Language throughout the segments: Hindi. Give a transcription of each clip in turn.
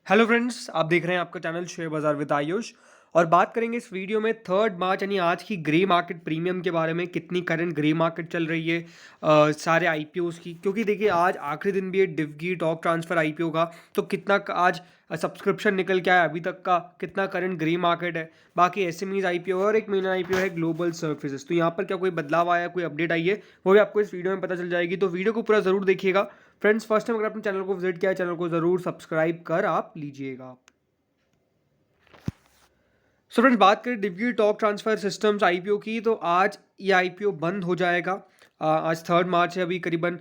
हेलो फ्रेंड्स, आप देख रहे हैं आपका चैनल शेयर बाजार विद आयुष। और बात करेंगे इस वीडियो में 3 मार्च यानी आज की ग्रे मार्केट प्रीमियम के बारे में। कितनी करंट ग्रे मार्केट चल रही है सारे आईपीओस की, क्योंकि देखिए आज आखिरी दिन भी है डिवगी टॉक ट्रांसफर आईपीओ का। तो कितना आज सब्सक्रिप्शन निकल के आया अभी तक का, कितना करंट ग्रे मार्केट है, बाकी एसएमईज आईपीओ और एक मेन आईपीओ है ग्लोबल सर्विसेज। तो यहाँ पर क्या कोई बदलाव आया, कोई अपडेट आई है, वो भी आपको इस वीडियो में पता चल जाएगी। तो वीडियो को पूरा जरूर देखिएगा फ्रेंड्स। फर्स्ट टाइम अगर आपने चैनल को विजिट किया है, चैनल को जरूर सब्सक्राइब कर आप लीजिएगा। सो फ्रेंड्स, बात करें डिवगी टॉक ट्रांसफर सिस्टम्स आईपीओ की, तो आज ये आईपीओ बंद हो जाएगा। आज 3 मार्च है, अभी करीबन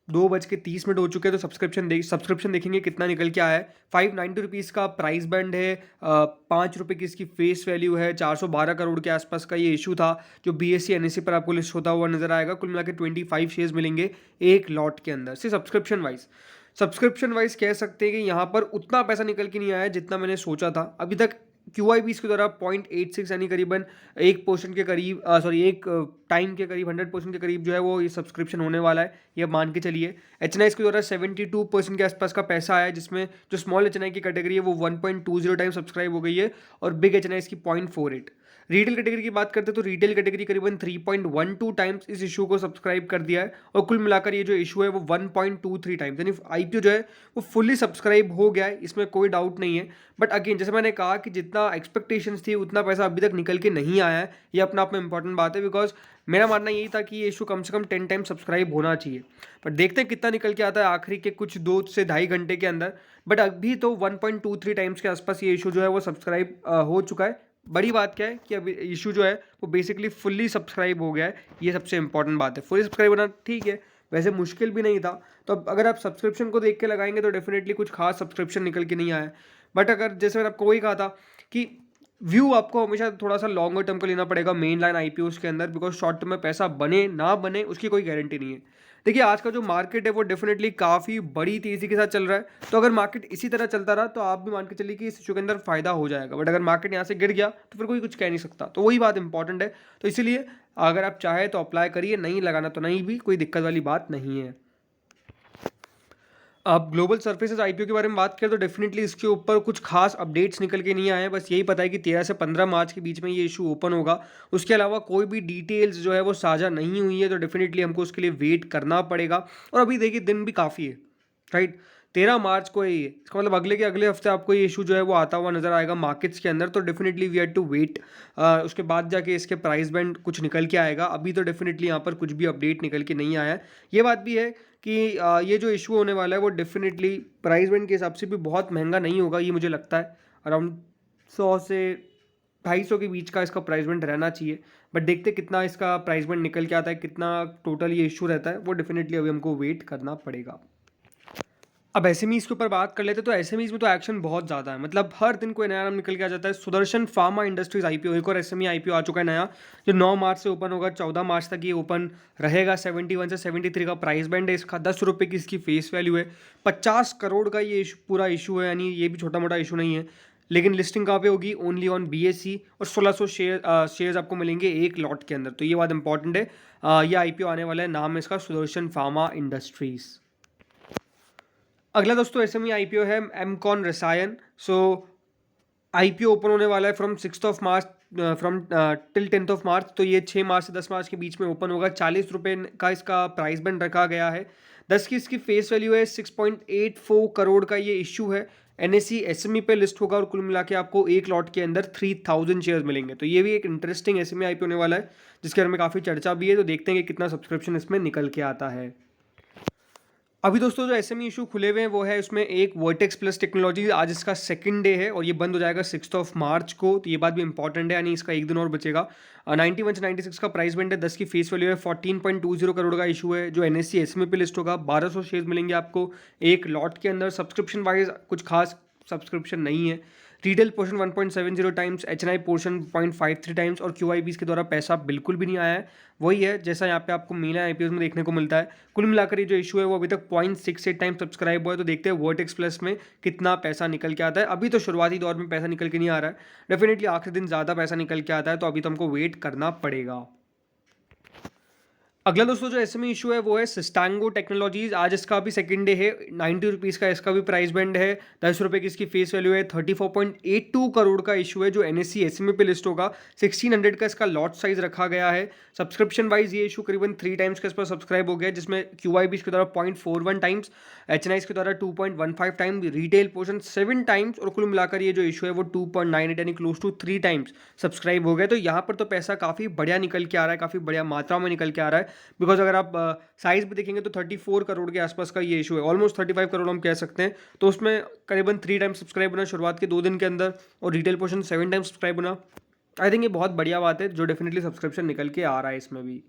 2:30 हो चुके हैं। तो सब्सक्रिप्शन देखेंगे कितना निकल के आया है। 590 रुपीज़ का प्राइस बैंड है, 5 रुपये की इसकी फेस वैल्यू है। 412 करोड़ के आसपास का ये इशू था, जो बीएससी एनएससी पर आपको लिस्ट होता हुआ नजर आएगा। कुल मिला के 25 शेयर्स मिलेंगे एक लॉट के अंदर से। सब्सक्रिप्शन वाइज कह सकते हैं कि यहाँ पर उतना पैसा निकल के नहीं आया जितना मैंने सोचा था अभी तक। क्यूआईबीस के द्वारा 0.86 यानी करीबन 1% के करीब, एक टाइम के करीब 100% के करीब जो है वो ये सब्सक्रिप्शन होने वाला है, ये मान के चलिए। एचएनआईस के द्वारा 72% के आसपास का पैसा आया, जिसमें जो स्मॉल एचएनआई की कैटेगरी है वो 1.20 टाइम सब्सक्राइब हो गई है, और बिग एचएनआईस की 0.48। रिटेल कैटेगरी की बात करते हैं तो रिटेल कैटेगरी करीबन 3.12 टाइम्स इस इशू को सब्सक्राइब कर दिया है, और कुल मिलाकर ये जो इशू है वो 1.23 टाइम्स, यानी आईपीओ जो है वो फुल्ली सब्सक्राइब हो गया है, इसमें कोई डाउट नहीं है। बट अगेन जैसे मैंने कहा कि जितना एक्सपेक्टेशंस थी उतना पैसा अभी तक निकल के नहीं आया है। ये अपना आप में इंपॉर्टेंट बात है, बिकॉज मेरा मानना यही था कि ये इशू कम से कम 10 टाइम सब्सक्राइब होना चाहिए। बट देखते हैं कितना निकल के आता है आखिरी के कुछ 2 से ढाई घंटे के अंदर। बट अभी तो 1.23 टाइम्स के आसपास ये इशू जो है वो सब्सक्राइब हो चुका है। बड़ी बात क्या है कि अभी इशू जो है वो बेसिकली फुल्ली सब्सक्राइब हो गया है, ये सबसे इंपॉर्टेंट बात है। फुल्ली सब्सक्राइब होना ठीक है, वैसे मुश्किल भी नहीं था। तो अब अगर आप सब्सक्रिप्शन को देख के लगाएंगे तो डेफिनेटली कुछ खास सब्सक्रिप्शन निकल के नहीं आया। बट अगर जैसे मैंने आपको वही कहा था कि व्यू आपको हमेशा थोड़ा सा लॉन्गर टर्म का लेना पड़ेगा मेन लाइन आईपीओस के अंदर, बिकॉज शॉर्ट टर्म में पैसा बने ना बने उसकी कोई गारंटी नहीं है। देखिए आज का जो मार्केट है वो डेफिनेटली काफ़ी बड़ी तेज़ी के साथ चल रहा है। तो अगर मार्केट इसी तरह चलता रहा तो आप भी मान के चलिए कि इस इशू के अंदर फायदा हो जाएगा। बट अगर मार्केट यहाँ से गिर गया तो फिर कोई कुछ कह नहीं सकता। तो वही बात इंपॉर्टेंट है। तो इसीलिए अगर आप चाहे तो अप्लाई करिए, नहीं लगाना तो नहीं, भी कोई दिक्कत वाली बात नहीं है। अब ग्लोबल सर्फेसेज आईपीओ के बारे में बात करें तो डेफिनेटली इसके ऊपर कुछ खास अपडेट्स निकल के नहीं आए हैं। बस यही पता है कि 13 से 15 मार्च के बीच में ये इशू ओपन होगा। उसके अलावा कोई भी डिटेल्स जो है वो साझा नहीं हुई है, तो डेफिनेटली हमको उसके लिए वेट करना पड़ेगा। और अभी देखिए दिन भी काफ़ी है, राइट। 13 मार्च को है ये, इसका मतलब अगले के अगले हफ्ते आपको ये इशू जो है वो आता हुआ नजर आएगा मार्केट्स के अंदर। तो definitely we have to wait, उसके बाद जाके इसके प्राइस बैंड कुछ निकल के आएगा। अभी तो डेफिनेटली यहाँ पर कुछ भी अपडेट निकल के नहीं आया है। ये बात भी है कि ये जो इशू होने वाला है वो डेफिनेटली प्राइस बैंड के हिसाब से भी बहुत महंगा नहीं होगा, ये मुझे लगता है। अराउंड 100 से 250 के बीच का इसका प्राइस बैंड रहना चाहिए। बट देखते कितना इसका प्राइस बैंड निकल के आता है, कितना टोटल ये इशू रहता है, वो डेफिनेटली अभी हमको वेट करना पड़ेगा। अब एसएमईज के ऊपर बात कर लेते हैं तो एसएमईज में तो एक्शन बहुत ज़्यादा है। मतलब हर दिन कोई नया नाम निकल के आ जाता है। सुदर्शन फार्मा इंडस्ट्रीज आईपीओ, एक और एसएमई आईपीओ आ चुका है नया, जो 9 मार्च से ओपन होगा। 14 मार्च तक ये ओपन रहेगा। 71 से 73 का प्राइस बैंड है इसका। 10 रुपये की इसकी फेस वैल्यू है। 50 करोड़ का ये पूरा इशू है, यानी ये भी छोटा मोटा इशू नहीं है। लेकिन लिस्टिंग कहाँ पे होगी? ओनली ऑन बीएससी, और 1600 शेयर्स आपको मिलेंगे एक लॉट के अंदर। तो ये बात इंपॉर्टेंट है। ये आईपीओ आने वाला है, नाम है इसका सुदर्शन फार्मा इंडस्ट्रीज। अगला दोस्तों एसएमई आईपीओ है एमकॉन रसायन। सो आईपीओ ओपन होने वाला है फ्रॉम 6 मार्च, फ्रॉम टिल 10 मार्च। तो ये 6 मार्च से 10 मार्च के बीच में ओपन होगा। 40 रुपये का इसका प्राइस बैंड रखा गया है। 10 की इसकी फेस वैल्यू है। 6.84 करोड़ का ये इशू है। एनएससी एसएमई पे लिस्ट होगा, और कुल मिला के आपको एक लॉट के अंदर 3000 शेयर्स मिलेंगे। तो ये भी एक इंटरेस्टिंग एसएमई आईपीओ होने वाला है, जिसके बारे में काफ़ी चर्चा भी है। तो देखते हैं कि कितना सब्सक्रिप्शन इसमें निकल के आता है। अभी दोस्तों जो एसएमई इशू खुले हुए हैं वो है उसमें एक वर्टेक्स प्लस टेक्नोलॉजी। आज इसका सेकंड डे है और ये बंद हो जाएगा 6 मार्च को। तो ये बात भी इंपॉर्टेंट है, यानी इसका एक दिन और बचेगा। 91 से 96 का प्राइस बैंड है। 10 की फेस वैल्यू है। 14.20 करोड़ का इशू है, जो एनएससी एसएमई पे लिस्ट होगा। 1200 शेयर्स मिलेंगे आपको एक लॉट के अंदर। सब्सक्रिप्शन वाइज कुछ खास सब्सक्रिप्शन नहीं है। Retail portion 1.70 times, HNI portion 0.53 times, और क्यूआईबीस के द्वारा पैसा बिल्कुल भी नहीं आया है। वही है जैसा यहाँ पे आपको मेन आईपीओ में देखने को मिलता है। कुल मिलाकर ये जो इशू है वो अभी तक 0.68 टाइम सब्सक्राइब हुआ है। तो देखते हैं वर्टेक्स प्लस में कितना पैसा निकल के आता है। अभी तो शुरुआती दौर में पैसा निकल के नहीं आ रहा है, डेफिनेटली आखिरी दिन ज़्यादा पैसा निकल के आता है। तो अभी तो हमको वेट करना पड़ेगा। अगला दोस्तों जो एसएमई इशू है वो है सिस्टैंगो टेक्नोलॉजीज। आज इसका भी सेकंड डे है। 90 रुपीज़ का इसका भी प्राइस बैंड है। 10 रुपये की इसकी फेस वैल्यू है। 34.82 करोड़ का इशू है जो एनएससी एसएमई पे लिस्ट होगा। 1600 का इसका लॉट साइज रखा गया है। सब्सक्रिप्शन वाइज ये इशू करीबन 3 टाइम्स के इस पर सब्सक्राइब हो गया है, जिसमें क्यूआईबी के द्वारा 0.41 टाइम्स, एचएनआई के द्वारा 2.15 टाइम, रिटेल पोर्शन 7 टाइम्स और कुल मिलाकर ये जो इशू है वो 2.98 यानी क्लोज टू 3 टाइम्स सब्सक्राइब हो गया। तो यहाँ पर तो पैसा काफ़ी बढ़िया निकल के आ रहा है, काफ़ी बढ़िया मात्रा में निकल के आ रहा है। बिकॉज अगर आप साइज भी देखेंगे तो 34 करोड़ के आसपास का ये इशू है, ऑलमोस्ट 35 करोड़ हम कह सकते हैं। तो उसमें करीबन 3 टाइम सब्सक्राइब होना शुरुआत के 2 दिन के अंदर, और रिटेल पोर्शन 7 टाइम सब्सक्राइब होना, आई थिंक ये बहुत बढ़िया बात है जो डेफिनेटली सब्सक्रिप्शन निकल के आ रहा है इसमें भी।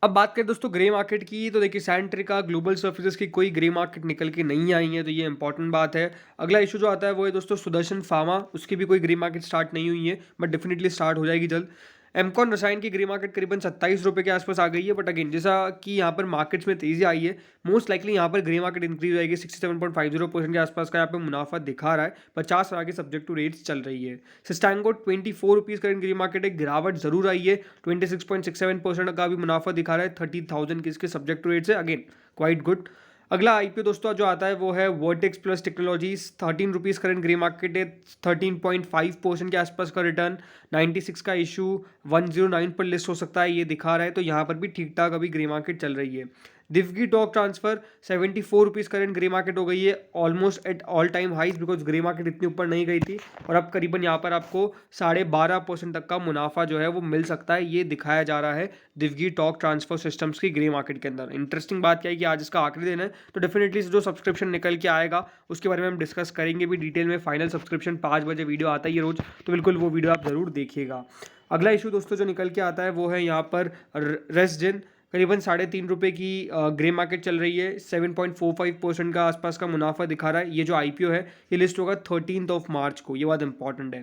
अब बात करें दोस्तों ग्रे मार्केट की, तो देखिए सैंट्रिका ग्लोबल सर्विसेज की कोई ग्रे मार्केट निकल के नहीं आई है, तो ये इंपॉर्टेंट बात है। अगला इशू जो आता है वो है दोस्तों सुदर्शन फार्मा, उसकी भी कोई ग्रे मार्केट स्टार्ट नहीं हुई है, बट डेफिनेटली स्टार्ट हो जाएगी जल्द। एमकॉन रसायन की ग्रे मार्केट करीबन 27 रुपये के आसपास आ गई है, बट अगेन जैसा कि यहाँ पर मार्केट्स में तेजी आई है, मोस्ट लाइकली यहाँ पर ग्रे मार्केट इंक्रीज हो जाएगी। 67.50% के आसपास का यहाँ पे मुनाफा दिखा रहा है। 50 आगे सब्जेक्ट टू रेट्स चल रही है। सिस्टैंगो 24 रुपीज़ करंट ग्रे मार्केट है, गिरावट जरूर आई है। 26.67% का भी मुनाफा दिखा रहा है। 30,000 की इसके सब्जेक्ट टू रेट्स है, अगेन क्वाइट गुड। अगला आईपीओ दोस्तों जो आता है वो है vertex plus technologies. 13 rupees current grey market है, 13.5% के आसपास का रिटर्न। 96 का इशू 109 पर लिस्ट हो सकता है, ये दिखा रहा है। तो यहाँ पर भी ठीक ठाक अभी ग्रे मार्केट चल रही है। Divgi TorqTransfer 74 rupees current grey market हो गई है, almost at all time highs, because grey market इतनी ऊपर नहीं गई थी। और अब करीबन यहाँ पर आपको 12.5% तक का मुनाफा जो है वो मिल सकता है, ये दिखाया जा रहा है दिव्गी टॉक ट्रांसफर सिस्टम्स की ग्रे मार्केट के अंदर। इंटरेस्टिंग बात क्या है कि आज इसका आखिरी दिन है, तो डेफिनेटली जो सब्सक्रिप्शन निकल के आएगा उसके बारे में हम डिस्कस करेंगे भी डिटेल में। फाइनल सब्सक्रिप्शन 5 बजे वीडियो आता है ये रोज, तो बिल्कुल वो वीडियो आप ज़रूर देखिएगा। अगला इशू दोस्तों जो निकल के आता है वो है यहाँ पर रेसजेन। करीबन 3.5 रुपये की ग्रे मार्केट चल रही है। 7.45% का आसपास का मुनाफा दिखा रहा है। ये जो आईपीओ है ये लिस्ट होगा 13 मार्च को, ये बात इंपॉर्टेंट है।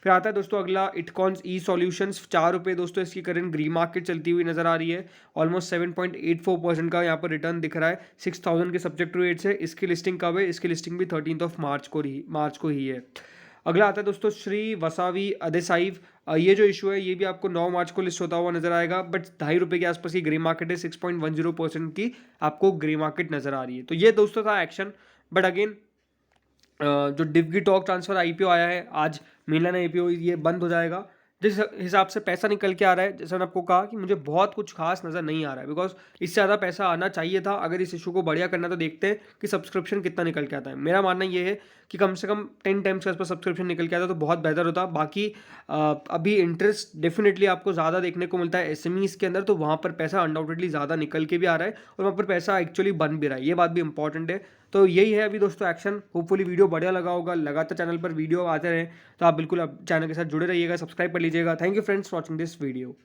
फिर आता है दोस्तों अगला इटकॉन्स ई सॉल्यूशंस। 4 रुपये दोस्तों इसकी करंट ग्रे मार्केट चलती हुई नजर आ रही है। ऑलमोस्ट 7.84% का यहाँ पर रिटर्न दिख रहा है। 6,000 के सब्जेक्ट रेट्स है। इसकी लिस्टिंग कब है? इसकी लिस्टिंग भी 13 मार्च को ही है। अगला आता है दोस्तों श्री वसावी अदेसाइव। ये जो इशू है ये भी आपको 9 मार्च को लिस्ट होता हुआ नजर आएगा, बट 2.5 रुपये के आसपास की ग्रे मार्केट है। 6.10% की आपको ग्रे मार्केट नजर आ रही है। तो ये दोस्तों था एक्शन। बट अगेन जो डिवगी टॉक ट्रांसफर आईपीओ आया है आज, मेनलाइन आईपीओ ये बंद हो जाएगा। जिस हिसाब से पैसा निकल के आ रहा है, जैसे मैंने आपको कहा कि मुझे बहुत कुछ खास नज़र नहीं आ रहा है, बिकॉज इससे ज़्यादा पैसा आना चाहिए था। अगर इस इशू को बढ़िया करना तो देखते हैं कि सब्सक्रिप्शन कितना निकल के आता है। मेरा मानना ये है कि कम से कम 10 टाइम्स के आसपास सब्सक्रिप्शन निकल के आता तो बहुत बेहतर होता। बाकी अभी इंटरेस्ट डेफिनेटली आपको ज़्यादा देखने को मिलता है एसएमईज़ के अंदर, तो वहाँ पर पैसा अनडाउटेडली ज़्यादा निकल के भी आ रहा है और वहाँ पर पैसा एक्चुअली बन भी रहा है, ये बात भी इंपॉर्टेंट है। तो यही है अभी दोस्तों एक्शन। होपफुली वीडियो बढ़िया लगा होगा। लगातार चैनल पर वीडियो आते रहे तो आप बिल्कुल अब चैनल के साथ जुड़े रहिएगा, सब्सक्राइब कर लीजिएगा। Thank you friends for watching this video.